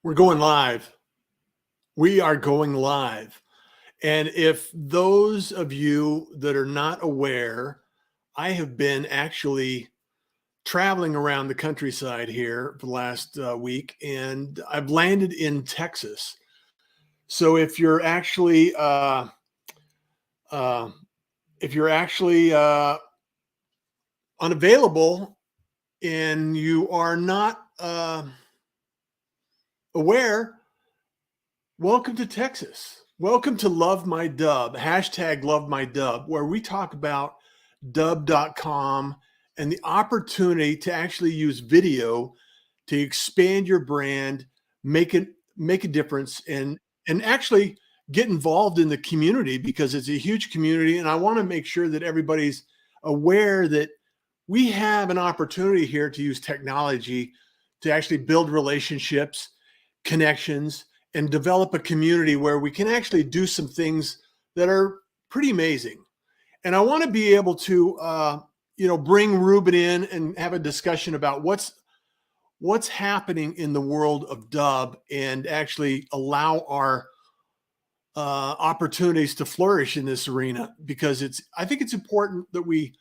We're going live. We are going live. And if those of you that are not aware, I have been actually traveling around the countryside here for the last week, and I've landed in Texas. So if you're actually uh, unavailable and you are not aware, welcome to Texas. Welcome to Love My Dubb, hashtag Love My Dubb, where we talk about Dubb.com and the opportunity to actually use video to expand your brand, make a difference, and actually get involved in the community, because it's a huge community. And I want to make sure that everybody's aware that we have an opportunity here to use technology to actually build relationships, connections, and develop a community where we can actually do some things that are pretty amazing. And I want to be able to, bring Ruben in and have a discussion about what's happening in the world of Dubb, and actually allow our opportunities to flourish in this arena, because I think it's important that we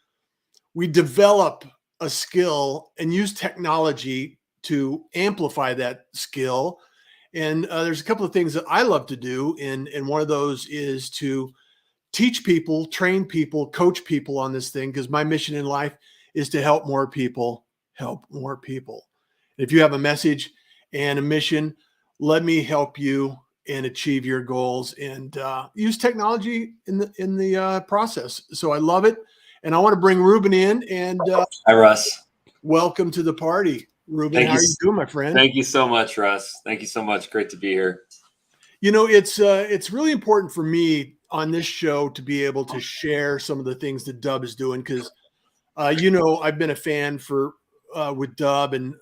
develop a skill and use technology to amplify that skill. And there's a couple of things that I love to do. And one of those is to teach people, train people, coach people on this thing, because my mission in life is to help more people help more people. If you have a message and a mission, let me help you and achieve your goals, and use technology in the process. So I love it. And I want to bring Ruben in. And hi, Russ. Welcome to the party. Ruben, how are you doing, my friend? Thank you so much, Russ. Thank you so much. Great to be here. You know, it's really important for me on this show to be able to share some of the things that Dubb is doing, because I've been a fan with Dubb, and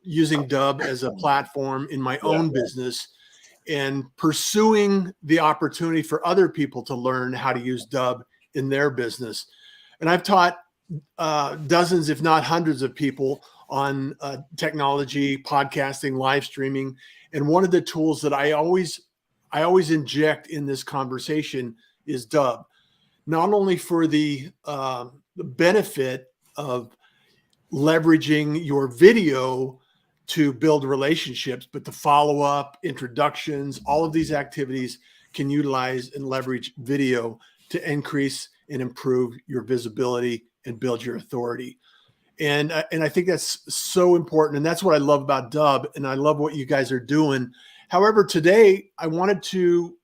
using Dubb as a platform in my own business, and pursuing the opportunity for other people to learn how to use Dubb in their business. And I've taught dozens, if not hundreds, of people on technology, podcasting, live streaming. And one of the tools that I always inject in this conversation is Dubb, not only for the benefit of leveraging your video to build relationships, but the follow-up, introductions, all of these activities can utilize and leverage video to increase and improve your visibility and build your authority. And I think that's so important. And that's what I love about Dubb. And I love what you guys are doing. However, today I wanted you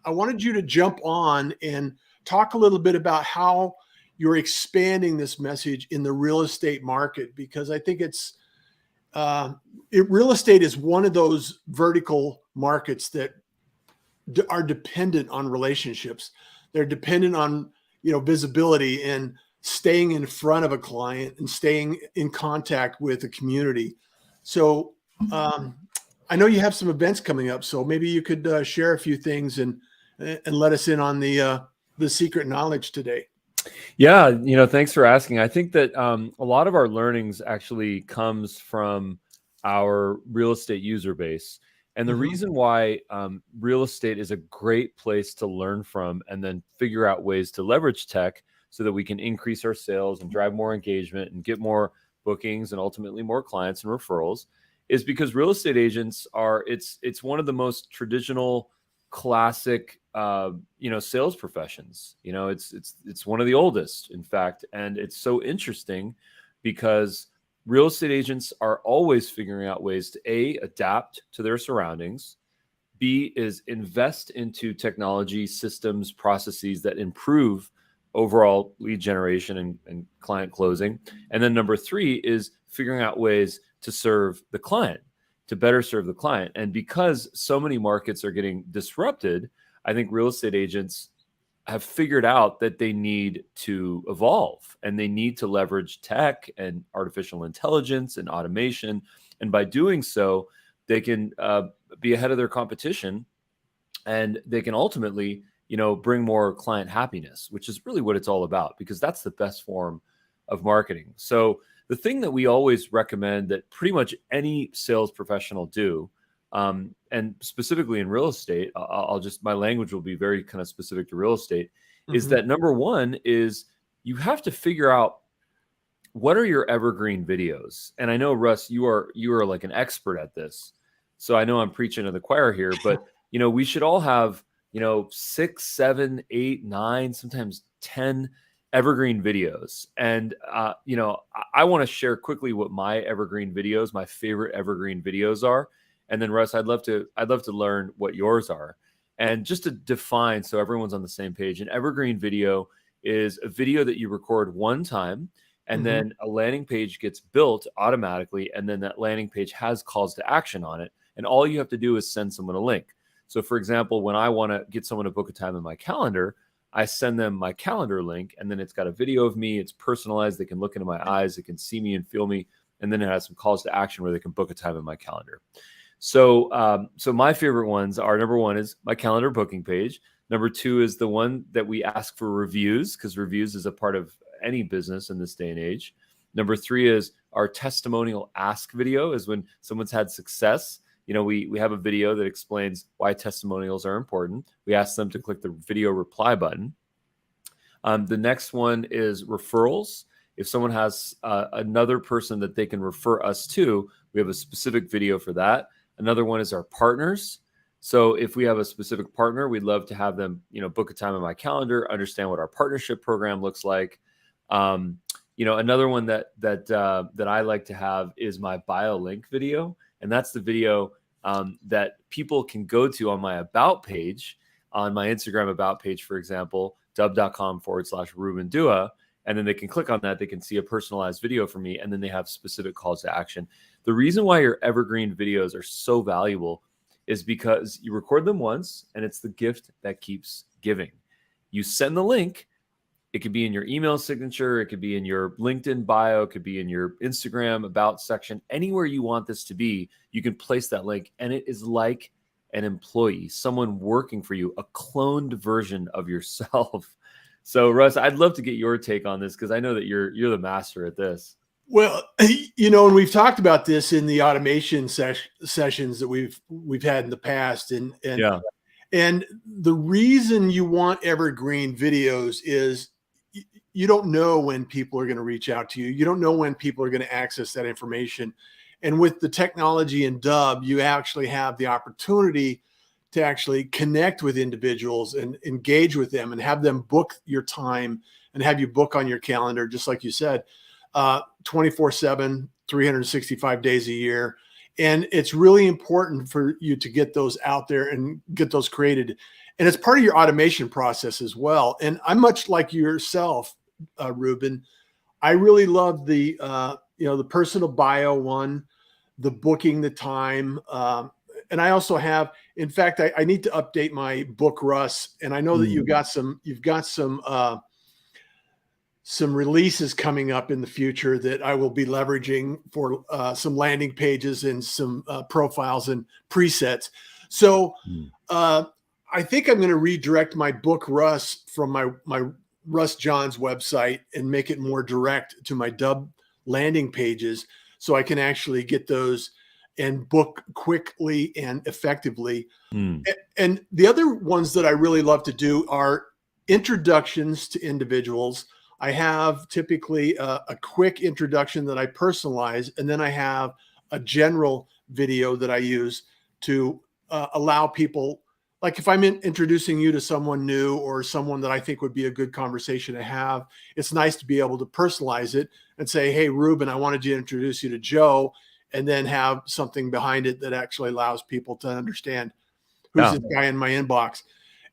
to jump on and talk a little bit about how you're expanding this message in the real estate market, because I think real estate is one of those vertical markets that are dependent on relationships. They're dependent on, visibility and staying in front of a client and staying in contact with the community. So I know you have some events coming up, so maybe you could share a few things and let us in on the secret knowledge today. Yeah, thanks for asking. I think that a lot of our learnings actually comes from our real estate user base. And the reason why real estate is a great place to learn from and then figure out ways to leverage tech so that we can increase our sales and drive more engagement and get more bookings and ultimately more clients and referrals is because real estate agents it's one of the most traditional, classic sales professions. It's one of the oldest, in fact. And it's so interesting because real estate agents are always figuring out ways to A, adapt to their surroundings, B, is invest into technology systems, processes that improve overall lead generation and client closing. And then number 3 is figuring out ways to serve the client, to better serve the client. And because so many markets are getting disrupted, I think real estate agents have figured out that they need to evolve and they need to leverage tech and artificial intelligence and automation. And by doing so, they can be ahead of their competition, and they can ultimately, bring more client happiness, which is really what it's all about, because that's the best form of marketing. So the thing that we always recommend that pretty much any sales professional do and specifically in real estate, I'll just, my language will be very kind of specific to real estate, is Mhm. that number one is you have to figure out what are your evergreen videos. And I know, Russ, you are like an expert at this. So I know I'm preaching to the choir here, but we should all have, 6, 7, 8, 9, sometimes 10 evergreen videos. And I want to share quickly what my favorite evergreen videos are. And then Russ, I'd love to learn what yours are. And just to define, so everyone's on the same page, an evergreen video is a video that you record one time, and then a landing page gets built automatically, and then that landing page has calls to action on it, and all you have to do is send someone a link. So for example, when I want to get someone to book a time in my calendar, I send them my calendar link, and then it's got a video of me. It's personalized. They can look into my eyes. They can see me and feel me. And then it has some calls to action where they can book a time in my calendar. So, so my favorite ones are, number one is my calendar booking page. Number two is the one that we ask for reviews, because reviews is a part of any business in this day and age. Number three is our testimonial ask video, is when someone's had success. We have a video that explains why testimonials are important. We ask them to click the video reply button. The next one is referrals. If someone has another person that they can refer us to, we have a specific video for that. Another one is our partners. So if we have a specific partner, we'd love to have them, book a time in my calendar, understand what our partnership program looks like. Another one that I like to have is my bio link video. And that's the video that people can go to on my about page, on my Instagram about page, for example, dubb.com/RubenDua. And then they can click on that. They can see a personalized video from me. And then they have specific calls to action. The reason why your evergreen videos are so valuable is because you record them once, and it's the gift that keeps giving. You send the link. It could be in your email signature. It could be in your LinkedIn bio. It could be in your Instagram about section. Anywhere you want this to be, you can place that link. And it is like an employee, someone working for you, a cloned version of yourself. So Russ, I'd love to get your take on this, because I know that you're the master at this. Well, and we've talked about this in the automation sessions that we've had in the past, and the reason you want evergreen videos is you don't know when people are going to reach out to you. You don't know when people are going to access that information. And with the technology in Dubb, you actually have the opportunity to actually connect with individuals and engage with them and have them book your time and have you book on your calendar, just like you said, 24/7, 365 days a year. And it's really important for you to get those out there and get those created. And it's part of your automation process as well. And I'm much like yourself, Ruben. I really love the personal bio one, the booking the time. And I also have, in fact, I need to update my book, Russ. And I know that you've got some releases coming up in the future that I will be leveraging for some landing pages and some profiles and presets. So I think I'm going to redirect my book, Russ, from my Russ John's website and make it more direct to my Dubb landing pages, so I can actually get those and book quickly and effectively. And the other ones that I really love to do are introductions to individuals. I have typically a quick introduction that I personalize, and then I have a general video that I use to allow people, like if I'm introducing you to someone new or someone that I think would be a good conversation to have, it's nice to be able to personalize it and say, hey, Ruben, I wanted to introduce you to Joe, and then have something behind it that actually allows people to understand who's this guy in my inbox.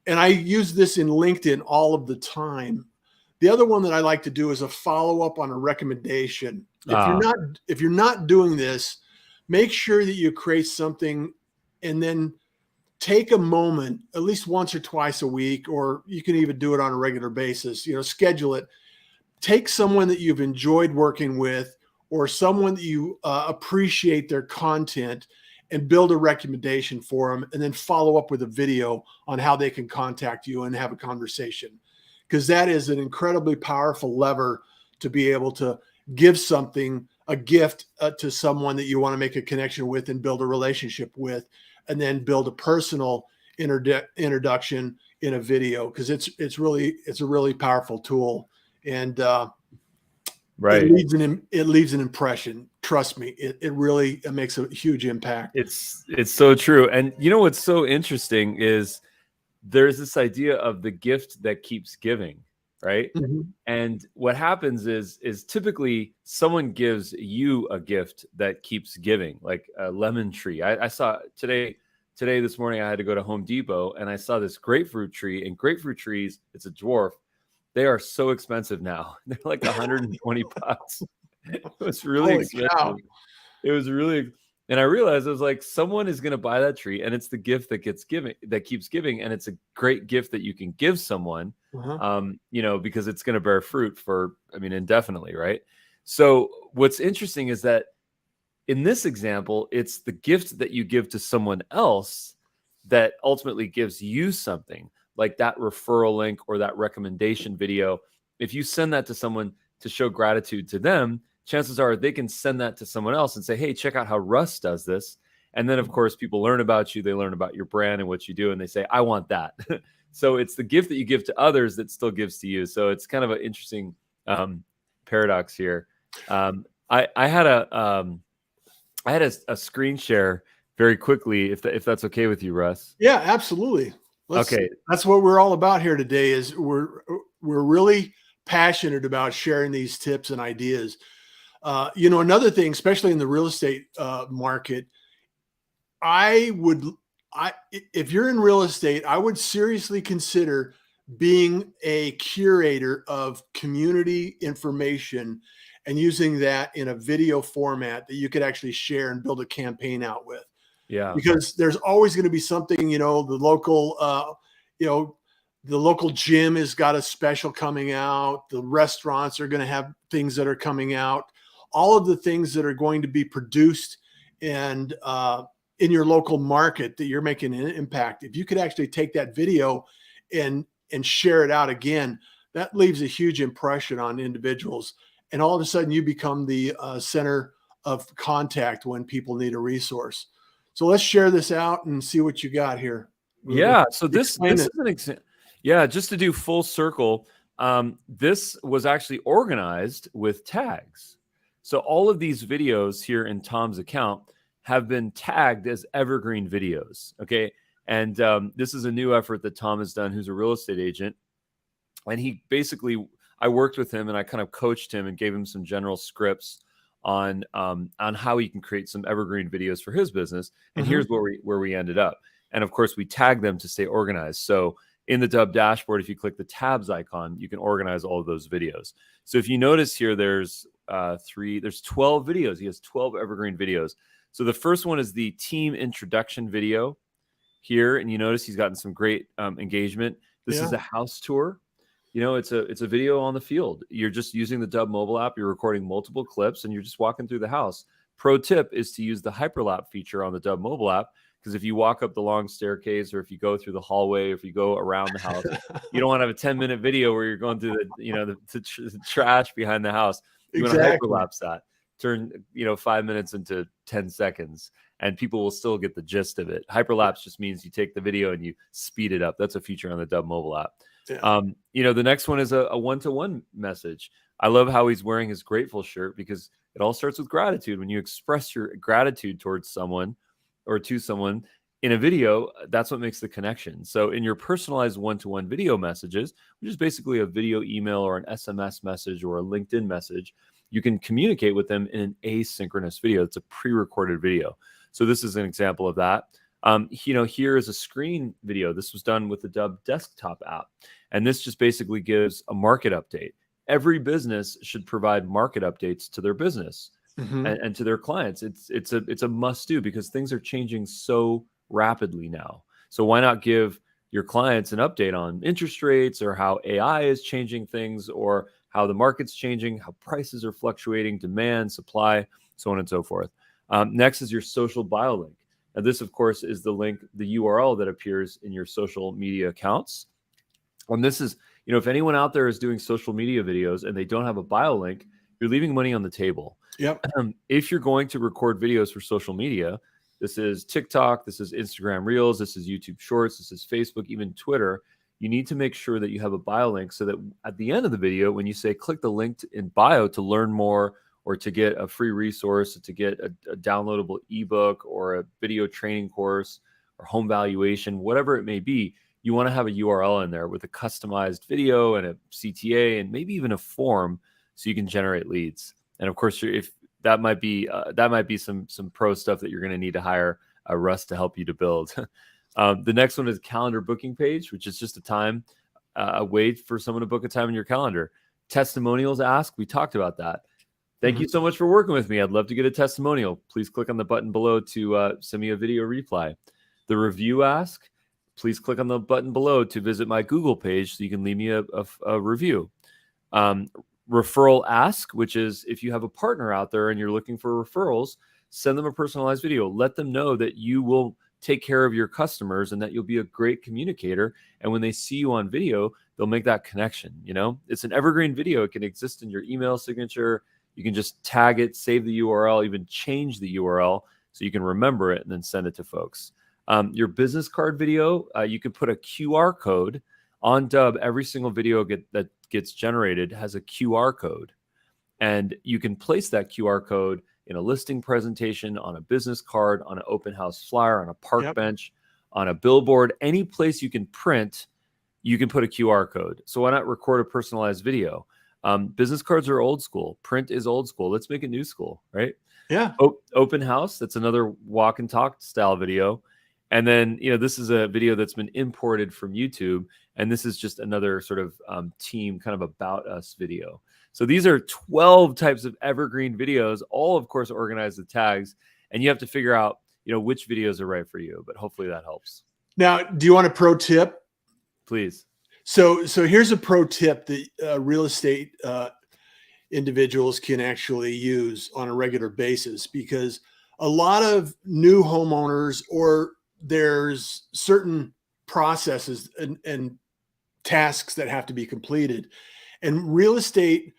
And I use this in LinkedIn all of the time. The other one that I like to do is a follow-up on a recommendation. If you're not doing this, make sure that you create something and then take a moment, at least once or twice a week, or you can even do it on a regular basis, schedule it. Take someone that you've enjoyed working with or someone that you appreciate their content and build a recommendation for them, and then follow up with a video on how they can contact you and have a conversation. Because that is an incredibly powerful lever to be able to give something a gift to someone that you want to make a connection with and build a relationship with, and then build a personal introduction in a video, because it's a really powerful tool, and Right. it leaves an impression. Trust me, it makes a huge impact. It's so true. And you know what's so interesting is there's this idea of the gift that keeps giving, right? Mm-hmm. And what happens is typically someone gives you a gift that keeps giving, like a lemon tree. I saw today this morning I had to go to Home Depot and I saw this grapefruit tree, and grapefruit trees, it's a dwarf. They are so expensive now. They're like 120 bucks. It was really Holy expensive. cow. It was really, and I realized I was like, someone is going to buy that tree, and it's the gift that keeps giving, and it's a great gift that you can give someone, you know, because it's going to bear fruit for, I mean, indefinitely, right? So what's interesting is that in this example, it's the gift that you give to someone else that ultimately gives you something, like that referral link or that recommendation video. If you send that to someone to show gratitude to them, chances are they can send that to someone else and say, hey, check out how Russ does this. And then, of course, people learn about you. They learn about your brand and what you do, and they say, I want that. So it's the gift that you give to others that still gives to you. So it's kind of an interesting paradox here. I had a screen share very quickly, if that's okay with you, Russ. Yeah, absolutely. Okay. That's what we're all about here today. Is we're really passionate about sharing these tips and ideas. You know, another thing, especially in the real estate market, if you're in real estate, I would seriously consider being a curator of community information and using that in a video format that you could actually share and build a campaign out with. Yeah. Because there's always going to be something, you know, the local gym has got a special coming out. The restaurants are going to have things that are coming out. All of the things that are going to be produced and in your local market that you're making an impact. If you could actually take that video and share it out again, that leaves a huge impression on individuals. And all of a sudden you become the center of contact when people need a resource. So let's share this out and see what you got here. Yeah. So this is an example. Yeah. Just to do full circle, this was actually organized with tags. So all of these videos here in Tom's account have been tagged as evergreen videos. Okay. And this is a new effort that Tom has done, who's a real estate agent. And he basically, I worked with him and I kind of coached him and gave him some general scripts on how he can create some evergreen videos for his business. And here's where we ended up. And of course, we tag them to stay organized. So in the Dubb dashboard, if you click the tabs icon, you can organize all of those videos. So if you notice here, there's 12 videos. He has 12 evergreen videos. So the first one is the team introduction video here. And you notice he's gotten some great engagement. This is a house tour. You know, it's a video on the field. You're just using the Dubb mobile app. You're recording multiple clips and you're just walking through the house. Pro tip is to use the hyperlap feature on the Dubb mobile app, because if you walk up the long staircase or if you go through the hallway, or if you go around the house, you don't want to have a 10-minute video where you're going through the trash behind the house. You want to hyperlapse that. Turn 5 minutes into 10 seconds and people will still get the gist of it. Hyperlapse just means you take the video and you speed it up. That's a feature on the Dubb mobile app. Yeah. The next one is a one-to-one message. I love how he's wearing his grateful shirt, because it all starts with gratitude. When you express your gratitude towards someone or to someone in a video, that's what makes the connection. So in your personalized one-to-one video messages, which is basically a video email or an SMS message or a LinkedIn message, you can communicate with them in an asynchronous video. It's a pre-recorded video. So this is an example of that. Here is a screen video. This was done with the Dubb desktop app. And this just basically gives a market update. Every business should provide market updates to their business and to their clients. It's a must do, because things are changing so rapidly now. So why not give your clients an update on interest rates, or how AI is changing things, or how the market's changing, how prices are fluctuating, demand, supply, so on and so forth. Next is your social bio link. Now this, of course, is the link, the URL that appears in your social media accounts. And this is, if anyone out there is doing social media videos and they don't have a bio link, you're leaving money on the table. Yep. If you're going to record videos for social media, this is TikTok, this is Instagram Reels, this is YouTube Shorts, this is Facebook, even Twitter. You need to make sure that you have a bio link so that at the end of the video, when you say click the link in bio to learn more or to get a free resource, to get a downloadable ebook or a video training course or home valuation, whatever it may be, you want to have a URL in there with a customized video and a CTA and maybe even a form so you can generate leads. And of course, if that might be some pro stuff that you're going to need to hire Russ to help you to build. The next one is calendar booking page, which is just a way for someone to book a time in your calendar. Testimonials ask, we talked about that. Thank you so much for working with me. I'd love to get a testimonial. Please click on the button below to send me a video reply. The review ask, please click on the button below to visit my Google page so you can leave me a review. Referral ask, which is if you have a partner out there and you're looking for referrals, send them a personalized video. Let them know that you will take care of your customers and that you'll be a great communicator. And when they see you on video, they'll make that connection. You know, it's an evergreen video. It can exist in your email signature. You can just tag it, save the URL, even change the URL so you can remember it and then send it to folks. Your business card video, you can put a QR code on Dubb. Every single video that gets generated has a QR code. And you can place that QR code in a listing presentation, on a business card, on an open house flyer, on a park bench, on a billboard, any place you can print, you can put a QR code. So why not record a personalized video? Business cards are old school. Print is old school. Let's make it new school, right? Yeah. Open house, that's another walk and talk style video. And then, you know, this is a video that's been imported from YouTube. And this is just another sort of team kind of about us video. So these are 12 types of evergreen videos, all of course organized with tags, and you have to figure out, you know, which videos are right for you, but hopefully that helps. Now, do you want a pro tip? Please. So here's a pro tip that real estate individuals can actually use on a regular basis, because a lot of new homeowners, or there's certain processes and tasks that have to be completed, and real estate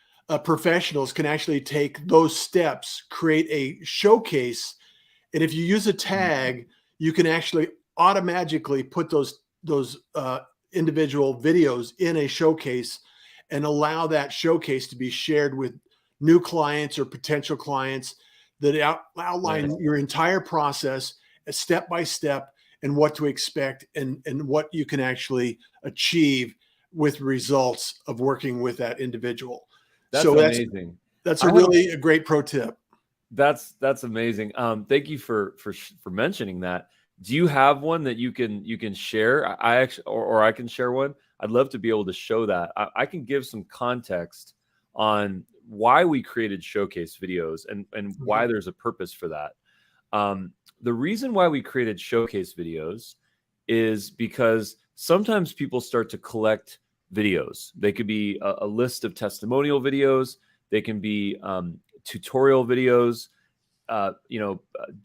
professionals can actually take those steps, create a showcase. And if you use a tag, you can actually automatically put those individual videos in a showcase and allow that showcase to be shared with new clients or potential clients that outline your entire process step by step and what to expect and what you can actually achieve with results of working with that individual. That's amazing. That's a great pro tip. That's amazing. Thank you for mentioning that. Do you have one that you can share? I actually, or I can share one. I'd love to be able to show that. I can give some context on why we created showcase videos and why there's a purpose for that. The reason why we created showcase videos is because sometimes people start to collect videos. They could be a list of testimonial videos. They can be tutorial videos,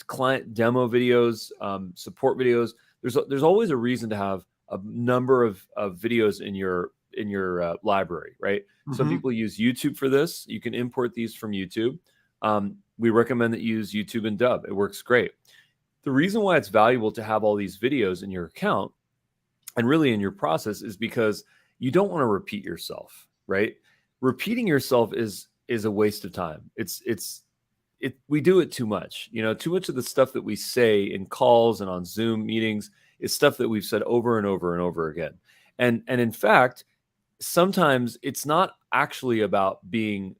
client demo videos, support videos. There's always a reason to have a number of videos in your library, right? Some people use YouTube for this. You can import these from YouTube. We recommend that you use YouTube and Dubb. It works great. The reason why it's valuable to have all these videos in your account and really in your process is because you don't want to repeat yourself, right? Repeating yourself is a waste of time. We do it too much. You know, too much of the stuff that we say in calls and on Zoom meetings is stuff that we've said over and over and over again. And in fact, sometimes it's not actually about being,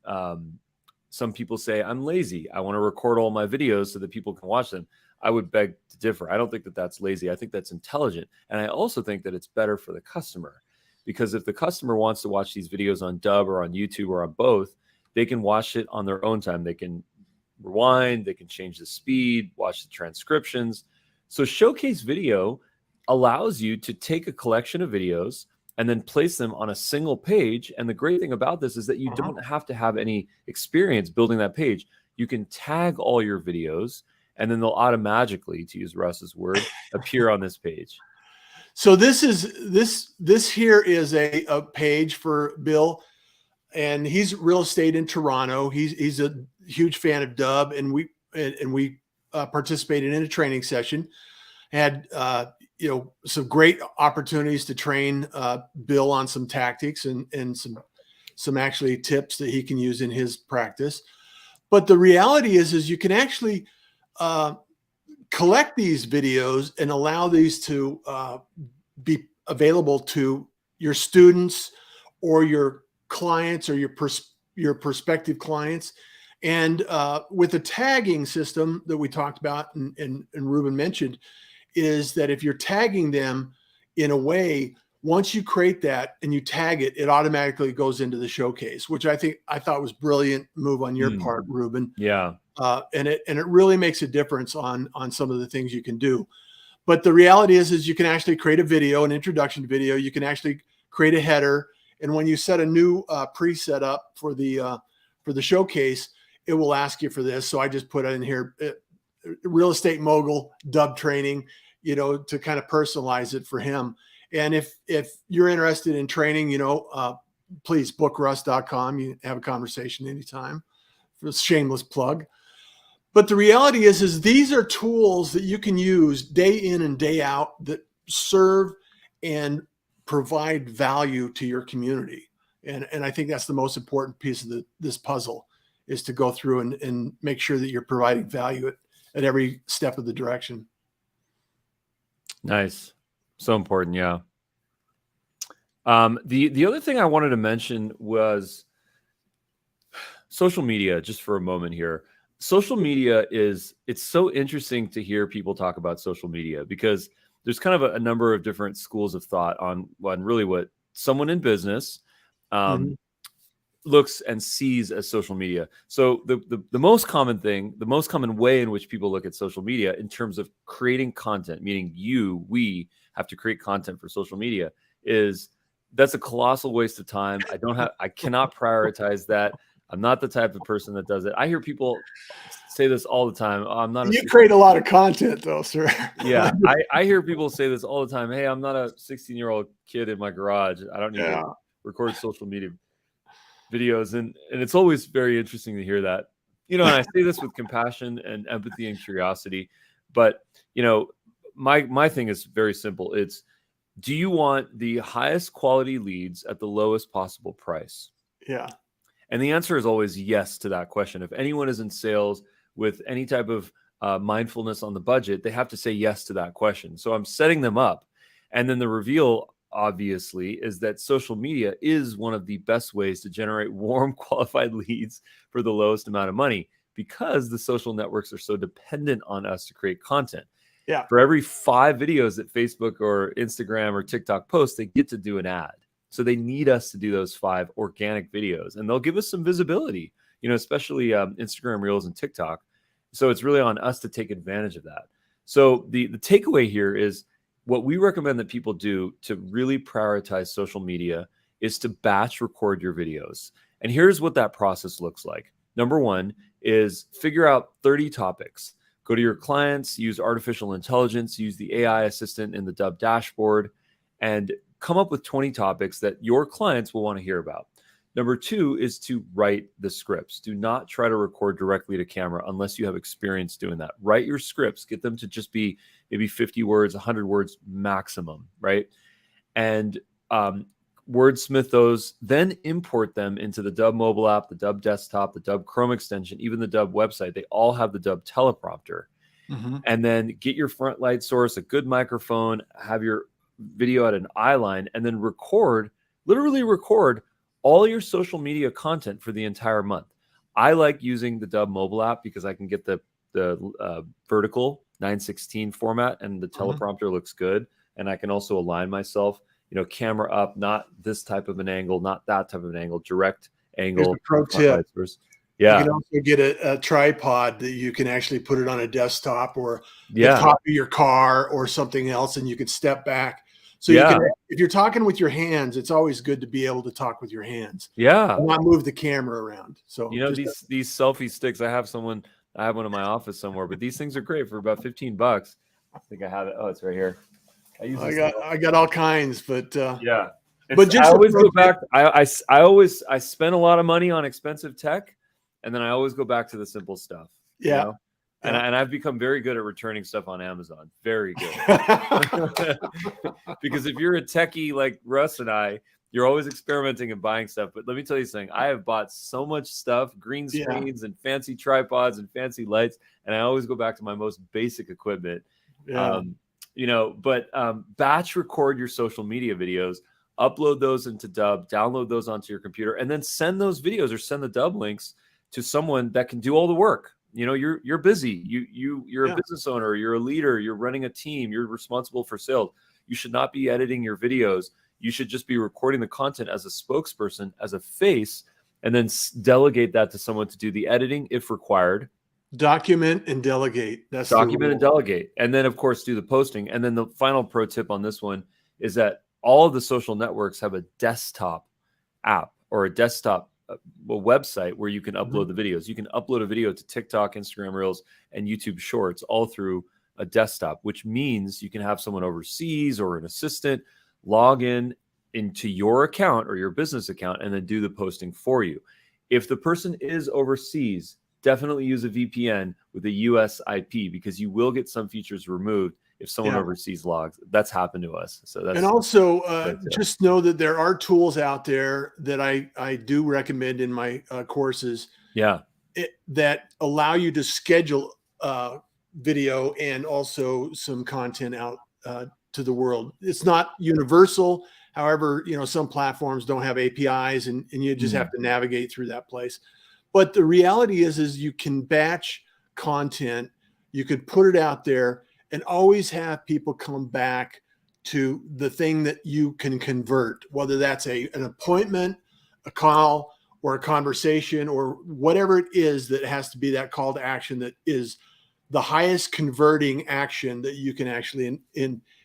some people say, I'm lazy. I want to record all my videos so that people can watch them. I would beg to differ. I don't think that that's lazy. I think that's intelligent. And I also think that it's better for the customer, because if the customer wants to watch these videos on Dubb or on YouTube or on both, they can watch it on their own time. They can rewind, they can change the speed, watch the transcriptions. So showcase video allows you to take a collection of videos and then place them on a single page. And the great thing about this is that you don't have to have any experience building that page. You can tag all your videos and then they'll automatically, to use Russ's word, appear on this page. So this here is a page for Bill. and he's real estate in Toronto. He's a huge fan of Dubb, and we participated in a training session. Had some great opportunities to train Bill on some tactics and some actually tips that he can use in his practice. But the reality is you can actually collect these videos and allow these to be available to your students or your clients or your prospective clients. And with the tagging system that we talked about and Ruben mentioned, is that if you're tagging them in a way, once you create that and you tag it, it automatically goes into the showcase, which I thought was brilliant move on your part, Ruben. Yeah. And it really makes a difference on some of the things you can do. But the reality is you can actually create a video, an introduction video. You can actually create a header. And when you set a new preset up for the showcase, it will ask you for this. So I just put it in here, real estate mogul Dubb training, to kind of personalize it for him. And if you're interested in training, please book Russ.com. You have a conversation anytime. For a shameless plug. But the reality is these are tools that you can use day in and day out that serve and provide value to your community. And I think that's the most important piece of this puzzle, is to go through and make sure that you're providing value at every step of the direction. Nice. So important. Yeah. The other thing I wanted to mention was social media, just for a moment here. Social media it's so interesting to hear people talk about social media, because there's kind of a number of different schools of thought on really what someone in business looks and sees as social media. So the most common thing, the most common way in which people look at social media in terms of creating content, meaning we have to create content for social media, is that's a colossal waste of time. I cannot prioritize that. I'm not the type of person that does it. I hear people say this all the time. I'm not. You create a lot of content, though, sir. Yeah, I hear people say this all the time. Hey, I'm not a 16-year-old kid in my garage. I don't need to record social media videos, and it's always very interesting to hear that. And I say this with compassion and empathy and curiosity. But my thing is very simple. It's, do you want the highest quality leads at the lowest possible price? Yeah. And the answer is always yes to that question. If anyone is in sales with any type of mindfulness on the budget, they have to say yes to that question. So I'm setting them up. And then the reveal, obviously, is that social media is one of the best ways to generate warm, qualified leads for the lowest amount of money, because the social networks are so dependent on us to create content. Yeah. For every 5 videos that Facebook or Instagram or TikTok post, they get to do an ad. So they need us to do those 5 organic videos, and they'll give us some visibility, especially Instagram Reels and TikTok. So it's really on us to take advantage of that. So the takeaway here is, what we recommend that people do to really prioritize social media is to batch record your videos. And here's what that process looks like. Number 1 is figure out 30 topics. Go to your clients, use artificial intelligence, use the AI assistant in the Dubb dashboard, and come up with 20 topics that your clients will want to hear about. Number 2 is to write the scripts. Do not try to record directly to camera unless you have experience doing that. Write your scripts, get them to just be maybe 50 words, 100 words maximum, right? And wordsmith those, then import them into the Dubb mobile app, the Dubb desktop, the Dubb Chrome extension, even the Dubb website. They all have the Dubb teleprompter. And then get your front light source, a good microphone, have your video at an eye line, and then literally record all your social media content for the entire month. I like using the Dubb mobile app because I can get the vertical 9:16 format, and the teleprompter looks good. And I can also align myself, camera up, not this type of an angle, not that type of an angle, direct angle. Here's a pro tip. Yeah. You can also get a tripod that you can actually put it on a desktop or the top of your car or something else, and you can step back. So you can, if you're talking with your hands, it's always good to be able to talk with your hands. Yeah. And not move the camera around. So these selfie sticks, I have one in my office somewhere, but these things are great for about $15. I think I have it. Oh, it's right here. I got all kinds, but yeah. But just I always approach go back. I spend a lot of money on expensive tech, and then I always go back to the simple stuff. You Yeah. know? And, Yeah. and I've become very good at returning stuff on Amazon. Very good. Because if you're a techie like Russ and I, you're always experimenting and buying stuff. But let me tell you something. I have bought so much stuff, green Yeah. screens and fancy tripods and fancy lights. And I always go back to my most basic equipment. Yeah. You know, but batch record your social media videos, upload those into Dubb, download those onto your computer, and then send those videos or send the Dubb links to someone that can do all the work. You know, you're busy. You're a business owner. You're a leader. You're running a team. You're responsible for sales. You should not be editing your videos. You should just be recording the content as a spokesperson, as a face, and then delegate that to someone to do the editing if required. Document and delegate. That's document and delegate, and then of course do the posting. And then the final pro tip on this one is that all of the social networks have a desktop app or a desktop website where you can upload the videos. You can upload a video to TikTok, Instagram Reels, and YouTube Shorts all through a desktop, which means you can have someone overseas or an assistant log into your account or your business account and then do the posting for you. If the person is overseas, definitely use a VPN with a US IP, because you will get some features removed if someone overseas logs. That's happened to us. So that's, and also just know that there are tools out there that I do recommend in my courses. That allow you to schedule video and also some content out to the world. It's not universal. However, you know, some platforms don't have APIs and you just have to navigate through that place. But the reality is you can batch content, you could put it out there and always have people come back to the thing that you can convert, whether that's an appointment, a call, or a conversation, or whatever it is that has to be that call to action that is the highest converting action that you can actually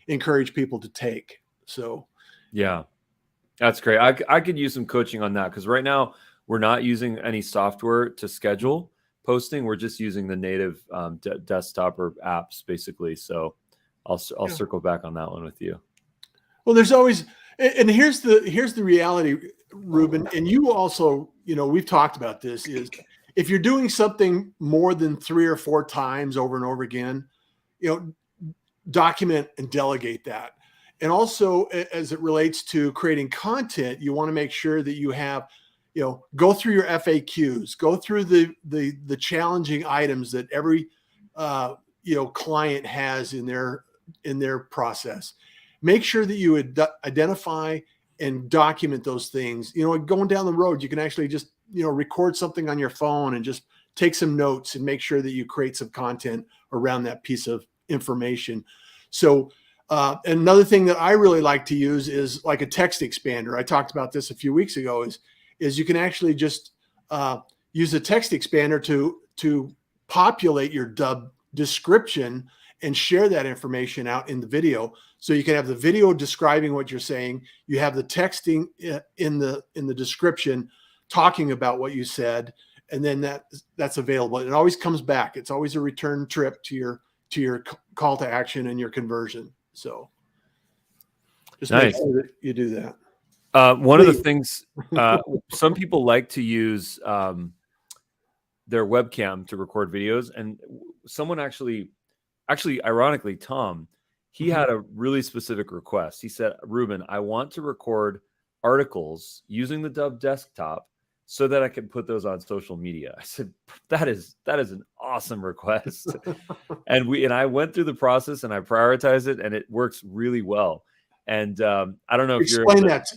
encourage people to take. So, yeah, that's great. I could use some coaching on that, because right now we're not using any software to schedule posting. We're just using the native desktop or apps, basically. So I'll circle back on that one with you. Well, there's always, and here's the reality, Ruben, and you also, you know, we've talked about this, is if you're doing something more than 3 or 4 times over and over again, you know, document and delegate that. And also, as it relates to creating content, you want to make sure that you have, you know, go through your FAQs, go through the challenging items that every you know, client has in their process. Make sure that you identify and document those things. You know, going down the road, you can actually just, you know, record something on your phone and just take some notes and make sure that you create some content around that piece of information. So another thing that I really like to use is like a text expander. I talked about this a few weeks ago, is you can actually just use a text expander to populate your Dubb description and share that information out in the video. So you can have the video describing what you're saying. You have the texting in the description talking about what you said, and then that's available. It always comes back. It's always a return trip to your call to action and your conversion. So just make sure that you do that. One of the things, some people like to use their webcam to record videos, and someone actually, ironically, Tom, he had a really specific request. He said, Ruben, I want to record articles using the Dubb desktop so that I can put those on social media. I said, that is an awesome request. and I went through the process and I prioritized it, and it works really well. And I don't know if explain that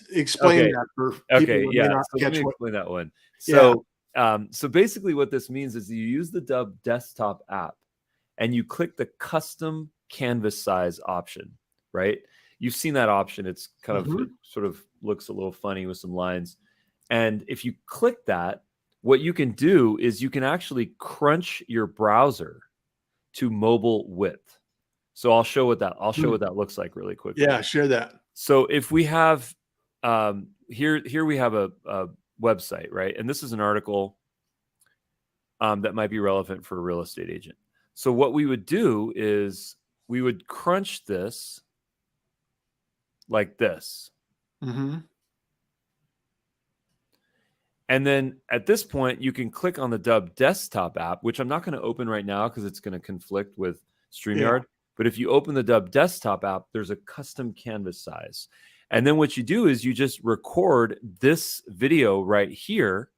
for people yeah. not So catch let me what, explain that one. So so basically what this means is you use the Dubb desktop app and you click the custom canvas size option, right? You've seen that option. It's kind of, it sort of looks a little funny with some lines. And if you click that, what you can do is you can actually crunch your browser to mobile width. So I'll show what that looks like really quickly. Yeah, share that. So if we have here we have a website, right? And this is an article that might be relevant for a real estate agent. So what we would do is we would crunch this like this. And then at this point, you can click on the Dubb desktop app, which I'm not going to open right now because it's going to conflict with StreamYard. But if you open the Dubb desktop app, there's a custom canvas size. And then what you do is you just record this video right here.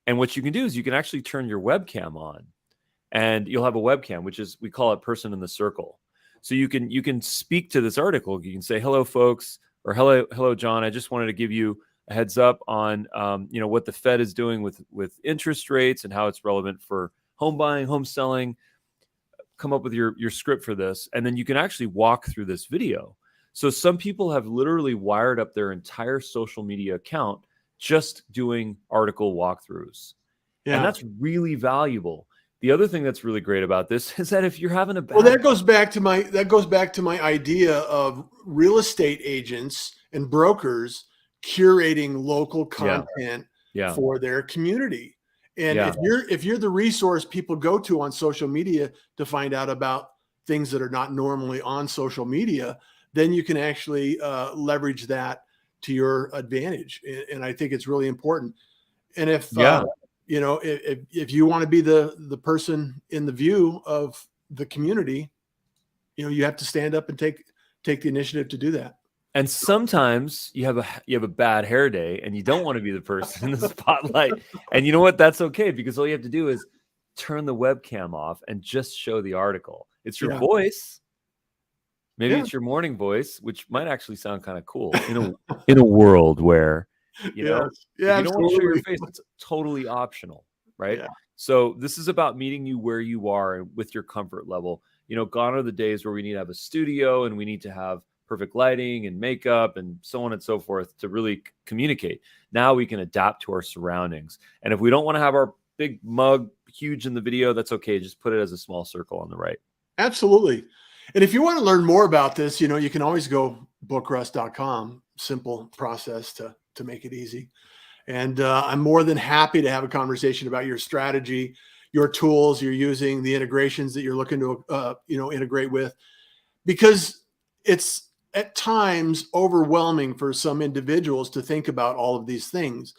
And what you can do is you can actually turn your webcam on, and you'll have a webcam, which is, we call it person in the circle. So you can speak to this article. You can say, hello, folks, or hello, John. I just wanted to give you a heads up on what the Fed is doing with interest rates and how it's relevant for home buying, home selling. Come up with your script for this, and then you can actually walk through this video. So some people have literally wired up their entire social media account just doing article walkthroughs. Yeah. And that's really valuable. The other thing that's really great about this is that if you're having a bad... Well, that goes back to my idea of real estate agents and brokers curating local content for their community. And if you're the resource people go to on social media to find out about things that are not normally on social media, then you can actually leverage that to your advantage. And I think it's really important. And if if you want to be the person in the view of the community, you have to stand up and take the initiative to do that. And sometimes you have a bad hair day and you don't want to be the person in the spotlight. And you know what? That's okay, because all you have to do is turn the webcam off and just show the article. It's your voice. Maybe it's your morning voice, which might actually sound kind of cool in a world where you don't want to show your face. It's totally optional, right? Yeah. So this is about meeting you where you are and with your comfort level. Gone are the days where we need to have a studio and we need to have perfect lighting and makeup and so on and so forth to really communicate. Now we can adapt to our surroundings. And if we don't want to have our big mug huge in the video, that's okay. Just put it as a small circle on the right. Absolutely. And if you want to learn more about this, you can always go bookruss.com. Simple process to make it easy. And I'm more than happy to have a conversation about your strategy, your tools you're using, the integrations that you're looking to integrate with, because it's at times overwhelming for some individuals to think about all of these things.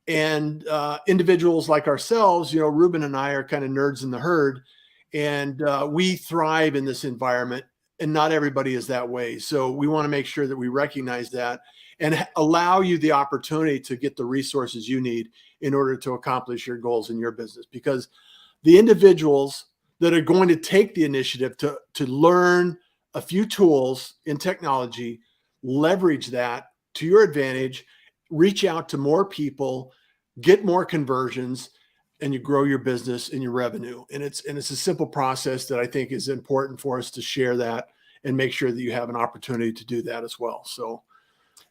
And individuals like ourselves, Ruben and I are kind of nerds in the herd, and we thrive in this environment, and not everybody is that way. So we want to make sure that we recognize that and allow you the opportunity to get the resources you need in order to accomplish your goals in your business. Because the individuals that are going to take the initiative to learn a few tools in technology, leverage that to your advantage, reach out to more people, get more conversions, and you grow your business and your revenue. And it's a simple process that I think is important for us to share that and make sure that you have an opportunity to do that as well. So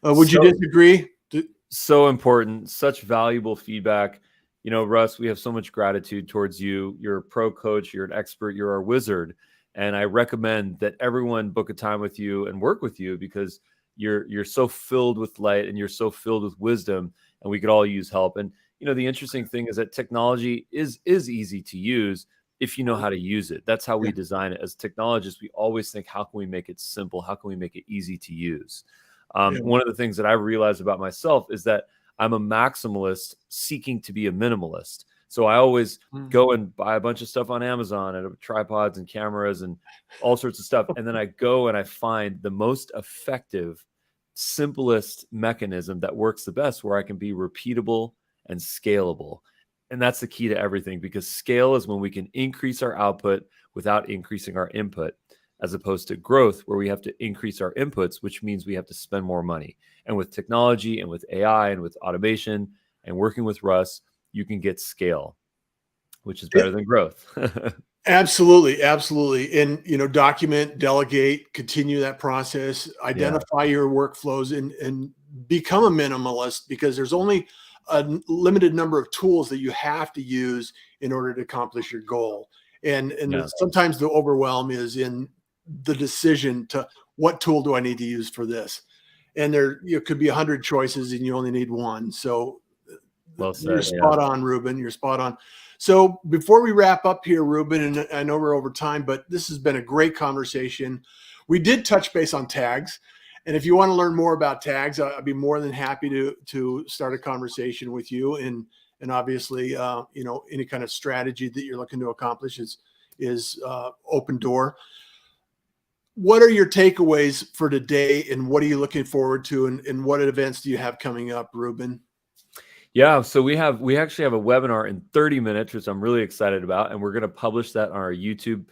would you disagree? So important, such valuable feedback. Russ, we have so much gratitude towards you. You're a pro coach, you're an expert, you're our wizard. And I recommend that everyone book a time with you and work with you, because you're so filled with light and you're so filled with wisdom, and we could all use help. And the interesting thing is that technology is easy to use if you know how to use it. That's how we design it. As technologists, we always think, how can we make it simple? How can we make it easy to use? One of the things that I've realized about myself is that I'm a maximalist seeking to be a minimalist. So I always go and buy a bunch of stuff on Amazon and tripods and cameras and all sorts of stuff. And then I go and I find the most effective, simplest mechanism that works the best, where I can be repeatable and scalable. And that's the key to everything, because scale is when we can increase our output without increasing our input, as opposed to growth, where we have to increase our inputs, which means we have to spend more money. And with technology and with AI and with automation and working with Russ, you can get scale, which is better than growth. Absolutely. And, document, delegate, continue that process, identify your workflows, and become a minimalist, because there's only a limited number of tools that you have to use in order to accomplish your goal. And sometimes the overwhelm is in the decision to, what tool do I need to use for this? And there could be 100 choices and you only need one. So well said, you're spot on, Ruben. You're spot on. So before we wrap up here, Ruben, and I know we're over time, but this has been a great conversation. We did touch base on tags. And if you want to learn more about tags, I'd be more than happy to start a conversation with you and and obviously, any kind of strategy that you're looking to accomplish is open door. What are your takeaways for today, and what are you looking forward to, and what events do you have coming up, Ruben? Yeah, so we actually have a webinar in 30 minutes, which I'm really excited about, and we're going to publish that on our YouTube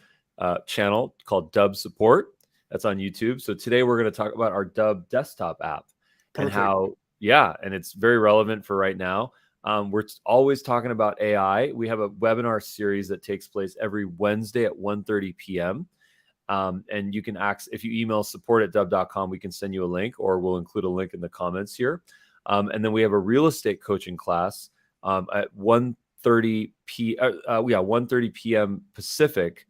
channel called Dubb Support. That's on YouTube. So today we're going to talk about our Dubb desktop app. Perfect. And and it's very relevant for right now. We're always talking about AI. We have a webinar series that takes place every Wednesday at 1:30 p.m. And you can if you email support@dubb.com, we can send you a link, or we'll include a link in the comments here. And then we have a real estate coaching class at 1:30 p.m. Pacific,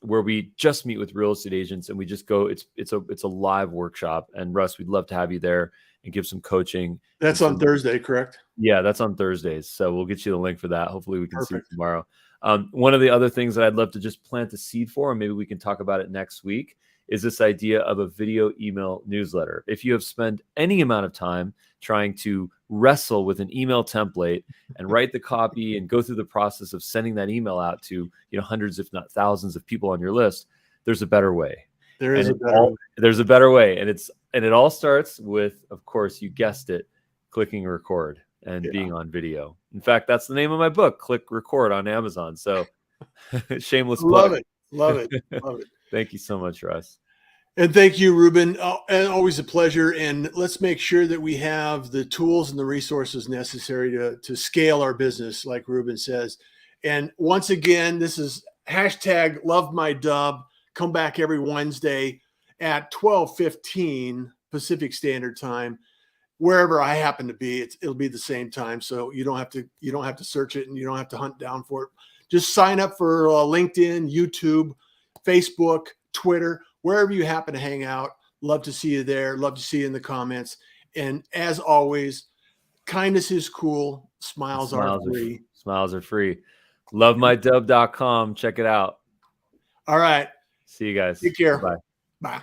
where we just meet with real estate agents, and we just go. It's a live workshop. And Russ, we'd love to have you there and give some coaching. That's on Thursday, correct? Yeah, that's on Thursdays. So we'll get you the link for that. Hopefully we can see you tomorrow. One of the other things that I'd love to just plant a seed for, and maybe we can talk about it next week, is this idea of a video email newsletter. If you have spent any amount of time trying to wrestle with an email template and write the copy and go through the process of sending that email out to hundreds, if not thousands of people on your list, there's a better way. There's a better way. And it all starts with, of course, you guessed it, clicking record and being on video. In fact, that's the name of my book, Click Record, on Amazon. So shameless plug. Love it. Love it. Thank you so much, Russ. And thank you, Ruben. And always a pleasure. And let's make sure that we have the tools and the resources necessary to scale our business, like Ruben says. And once again, this is hashtag LoveMyDubb. Come back every Wednesday at 12:15 Pacific Standard Time. Wherever I happen to be, it'll be the same time. So you don't have to search it, and you don't have to hunt down for it. Just sign up for LinkedIn, YouTube, Facebook, Twitter, wherever you happen to hang out. Love to see you there. Love to see you in the comments. And as always, kindness is cool. Smiles are free. Smiles are free. LoveMyDubb.com. Check it out. All right. See you guys. Take care. Bye. Bye.